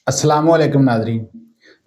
अस्सलामुअलैकुम नाजरीन।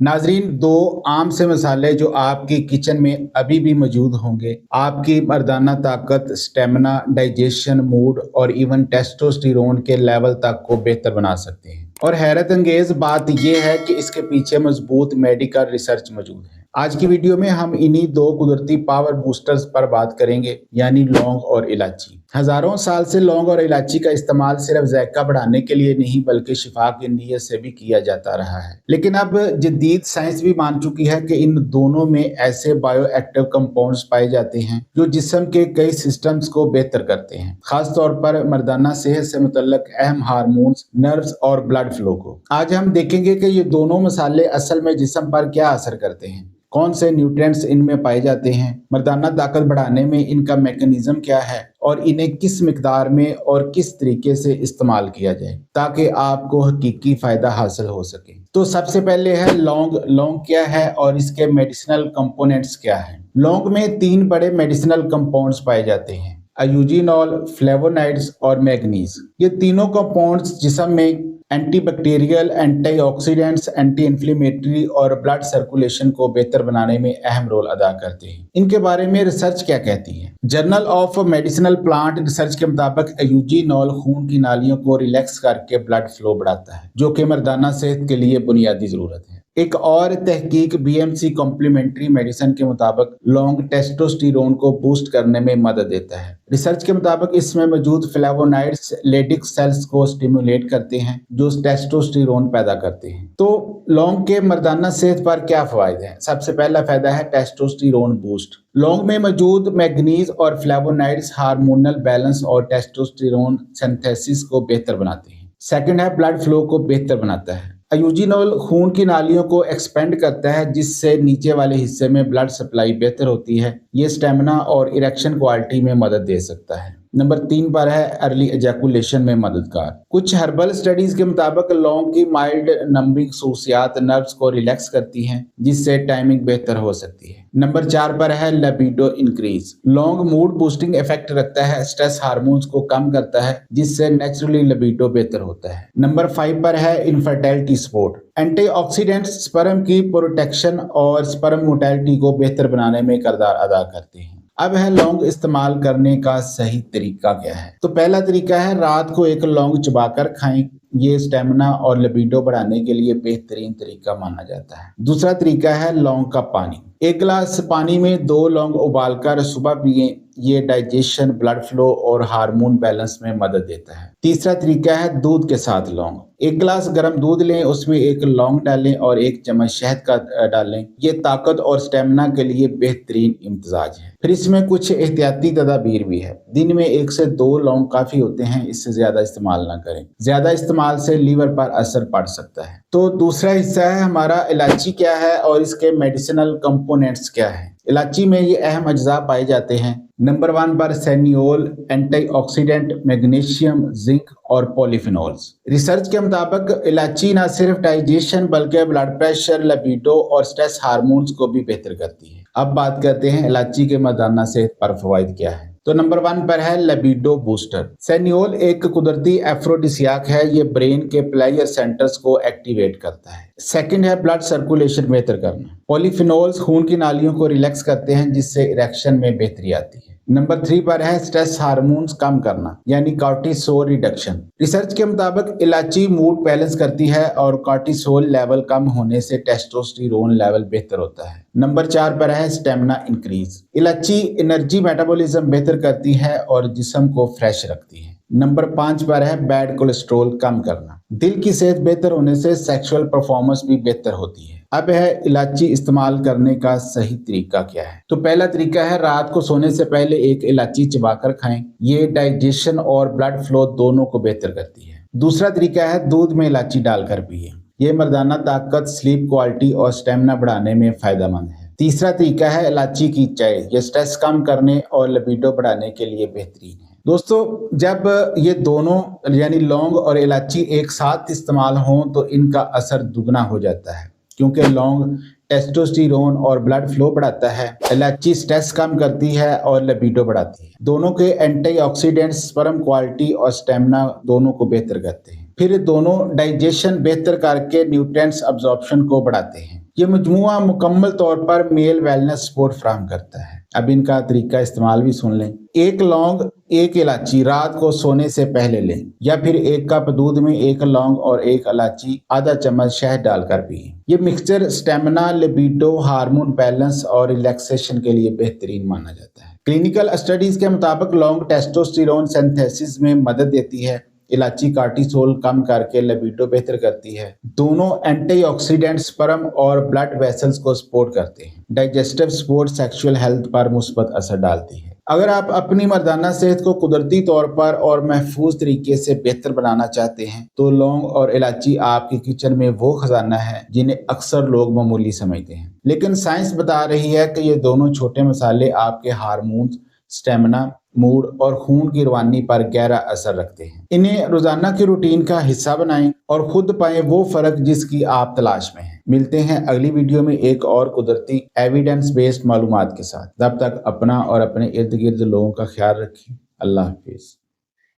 नाजरीन, दो आम से मसाले जो आपकी किचन में अभी भी मौजूद होंगे, आपकी मर्दाना ताकत, स्टेमिना, डाइजेशन, मूड और इवन टेस्टोस्टेरोन के लेवल तक को बेहतर बना सकते हैं। और हैरत अंगेज बात यह है कि इसके पीछे मजबूत मेडिकल रिसर्च मौजूद है। आज की वीडियो में हम इन्हीं दो कुदरती पावर बूस्टर्स पर बात करेंगे, यानी लौंग और इलायची। हजारों साल से लौंग और इलायची का इस्तेमाल सिर्फ जायका बढ़ाने के लिए नहीं बल्कि शिफा की नीयत से भी किया जाता रहा है। लेकिन अब जदीद साइंस भी मान चुकी है कि इन दोनों में ऐसे बायो एक्टिव कंपाउंड्स पाए जाते हैं जो जिस्म के कई सिस्टम्स को बेहतर करते हैं, खास तौर पर मर्दाना सेहत से मुतल्लक अहम हार्मोन्स, नर्व्स और ब्लड फ्लो को। आज हम देखेंगे कि ये दोनों मसाले असल में जिस्म पर क्या असर करते हैं, कौन से न्यूट्रिएंट्स इनमें पाए जाते हैं, मर्दाना ताकत बढ़ाने में इनका मैकेनिज्म क्या है और इन्हें किस मिकदार में और किस तरीके से इस्तेमाल किया जाए ताकि आपको हकीकी फायदा हासिल हो सके। तो सबसे पहले है लौंग। लौंग क्या है और इसके मेडिसिनल कंपोनेंट्स क्या हैं? लौंग में 3 बड़े मेडिसिनल कंपाउंड्स पाए जाते हैं, अयूजिनॉल, फ्लेवोनाइड्स और मैग्नीज। ये तीनों कंपाउंड्स जिस्म में एंटीबैक्टीरियल, एंटीऑक्सीडेंट्स, एंटी इन्फ्लेमेटरी और ब्लड सर्कुलेशन को बेहतर बनाने में अहम रोल अदा करते हैं। इनके बारे में रिसर्च क्या कहती है? Journal of medicinal plant research के मुताबिक अयूजिनॉल खून की नालियों को रिलैक्स करके ब्लड फ्लो बढ़ाता है, जो कि मर्दाना सेहत के लिए बुनियादी जरूरत है। एक और तहकीक बीएमसी कॉम्प्लीमेंट्री मेडिसिन के मुताबिक लौंग टेस्टोस्टेरोन को बूस्ट करने में मदद देता है। रिसर्च के मुताबिक इसमें मौजूद फ्लेवोनाइड्स लेडिक सेल्स को स्टिमुलेट करते हैं जो टेस्टोस्टेरोन पैदा करते हैं। तो लौंग के मर्दाना सेहत पर क्या फायदे हैं? सबसे पहला फायदा है टेस्टोस्टेरोन बूस्ट। लौंग में मौजूद मैग्नीज और फ्लेवोनाइड्स हार्मोनल बैलेंस और टेस्टोस्टेरोन सिंथेसिस को बेहतर बनाते हैं। सेकंड है ब्लड फ्लो को बेहतर बनाता है। अयूजिनॉल खून की नालियों को एक्सपेंड करता है जिससे नीचे वाले हिस्से में ब्लड सप्लाई बेहतर होती है। ये स्टेमिना और इरेक्शन क्वालिटी में मदद दे सकता है। नंबर 3 पर है अर्ली एजैकुलेशन में मददगार। कुछ हर्बल स्टडीज के मुताबिक लौंग की माइल्ड नंबिंग खसूसियात नर्व्स को रिलैक्स करती हैं जिससे टाइमिंग बेहतर हो सकती है। नंबर 4 पर है लिबिडो इंक्रीज। लौंग मूड बूस्टिंग इफेक्ट रखता है, स्ट्रेस हार्मोन्स को कम करता है जिससे नेचुरली लिबिडो बेहतर होता है। नंबर 5 पर है इनफर्टिलिटी सपोर्ट। एंटीऑक्सीडेंट्स स्पर्म की प्रोटेक्शन और स्पर्म मोटिलिटी को बेहतर बनाने में किरदार अदा करते हैं। अब है लौंग इस्तेमाल करने का सही तरीका क्या है? तो पहला तरीका है रात को एक लौंग चबाकर खाएं। ये स्टेमिना और लिबिडो बढ़ाने के लिए बेहतरीन तरीका माना जाता है। दूसरा तरीका है लौंग का पानी। 1 गिलास पानी में 2 लौंग उबालकर सुबह पिए। ये डाइजेशन, ब्लड फ्लो और हार्मोन बैलेंस में मदद देता है। तीसरा तरीका है दूध के साथ लौंग। 1 गिलास गर्म दूध लें, उसमें 1 लौंग डालें और 1 चम्मच शहद का डालें। ये ताकत और स्टेमिना के लिए बेहतरीन इम्तजाज है। फिर इसमें कुछ एहतियाती तदाबीर भी है। दिन में 1 से 2 लौंग काफी होते हैं, इससे ज्यादा इस्तेमाल ना करें। ज्यादा इस्तेमाल से लीवर पर असर पड़ सकता है। तो दूसरा हिस्सा है हमारा इलायची क्या है और इसके मेडिसिनल कंपोनेंट्स क्या है। इलायची में ये अहम अज्जा पाए जाते हैं। नंबर 1 पर सेनियोल, एंटीऑक्सीडेंट, मैग्नीशियम, जिंक और पॉलीफिनोल्स। रिसर्च के मुताबिक इलायची न सिर्फ डाइजेशन बल्कि ब्लड प्रेशर, लिबिडो और स्ट्रेस हार्मोन्स को भी बेहतर करती है। अब बात करते हैं इलायची के मर्दाना सेहत पर फवाइद क्या है। तो नंबर 1 पर है लिबिडो बूस्टर। सेनियोल एक कुदरती एफ्रोडिसियाक है। ये ब्रेन के प्लेजर सेंटर्स को एक्टिवेट करता है। सेकंड है ब्लड सर्कुलेशन बेहतर करना। पॉलीफिनोल्स खून की नालियों को रिलैक्स करते हैं जिससे इरेक्शन में बेहतरी आती है। नंबर 3 पर है स्ट्रेस हार्मोन्स कम करना यानी कॉर्टिसोल रिडक्शन। रिसर्च के मुताबिक इलायची मूड बैलेंस करती है और कॉर्टिसोल लेवल कम होने से टेस्टोस्टेरोन लेवल बेहतर होता है। नंबर 4 पर है स्टेमिना इंक्रीज। इलायची एनर्जी मेटाबॉलिज्म बेहतर करती है और जिस्म को फ्रेश रखती है। नंबर 5 पर है बैड कोलेस्ट्रॉल कम करना। दिल की सेहत बेहतर होने से सेक्सुअल परफॉर्मेंस भी बेहतर होती है। अब है इलायची इस्तेमाल करने का सही तरीका क्या है। तो पहला तरीका है रात को सोने से पहले 1 इलायची चबाकर खाएं। ये डाइजेशन और ब्लड फ्लो दोनों को बेहतर करती है। दूसरा तरीका है दूध में इलायची डालकर पिए। ये मर्दाना ताकत, स्लीप क्वालिटी और स्टेमिना बढ़ाने में फायदेमंद है। तीसरा तरीका है इलायची की चाय। ये स्ट्रेस कम करने और लिबिडो बढ़ाने के लिए बेहतरीन है। दोस्तों, जब ये दोनों यानी लौंग और इलायची एक साथ इस्तेमाल हों तो इनका असर दुगना हो जाता है, क्योंकि लौंग टेस्टोस्टेरोन और ब्लड फ्लो बढ़ाता है, इलायची स्ट्रेस कम करती है और लिबिडो बढ़ाती है। दोनों के एंटीऑक्सीडेंट्स स्पर्म क्वालिटी और स्टेमिना दोनों को बेहतर करते हैं। फिर दोनों डाइजेशन बेहतर करके न्यूट्रिएंट्स अब्जॉर्प्शन को बढ़ाते हैं। ये मजमुआ मुकम्मल तौर पर मेल वेलनेस सपोर्ट फराहम करता है। अब इनका तरीका इस्तेमाल भी सुन लें। 1 लौंग 1 इलायची रात को सोने से पहले लें, या फिर 1 कप दूध में 1 लौंग और 1 इलायची आधा चम्मच शहद डालकर पिएं। ये mixture stamina, libido, hormone balance और रिलैक्सेशन के लिए बेहतरीन माना जाता है। क्लिनिकल स्टडीज के मुताबिक लौंग टेस्टोस्टेरोन सिंथेसिस में मदद देती है। इलायची कार्टिसोल कम करके लिबिडो बेहतर करती है। दोनों एंटीऑक्सीडेंट स्पर्म और ब्लड वेसल्स को सपोर्ट करते हैं। डाइजेस्टिव सपोर्ट सेक्सुअल हेल्थ पर मुस्बत असर डालती है। अगर आप अपनी मर्दाना सेहत को कुदरती तौर पर और महफूज तरीके से बेहतर बनाना चाहते हैं तो लौंग और इलायची आपके किचन में वो खजाना है जिन्हें अक्सर लोग मामूली समझते हैं, लेकिन साइंस बता रही है कि ये दोनों छोटे मसाले आपके हार्मोन्स, स्टेमिना, मूड और खून की रवानी पर गहरा असर रखते हैं। इन्हें रोजाना की रूटीन का हिस्सा बनाएं और खुद पाएं वो फर्क जिसकी आप तलाश में हैं। मिलते हैं अगली वीडियो में एक और कुदरती एविडेंस बेस्ड मालूमात के साथ। तब तक अपना और अपने इर्द गिर्द लोगों का ख्याल रखें। अल्लाह हाफिज।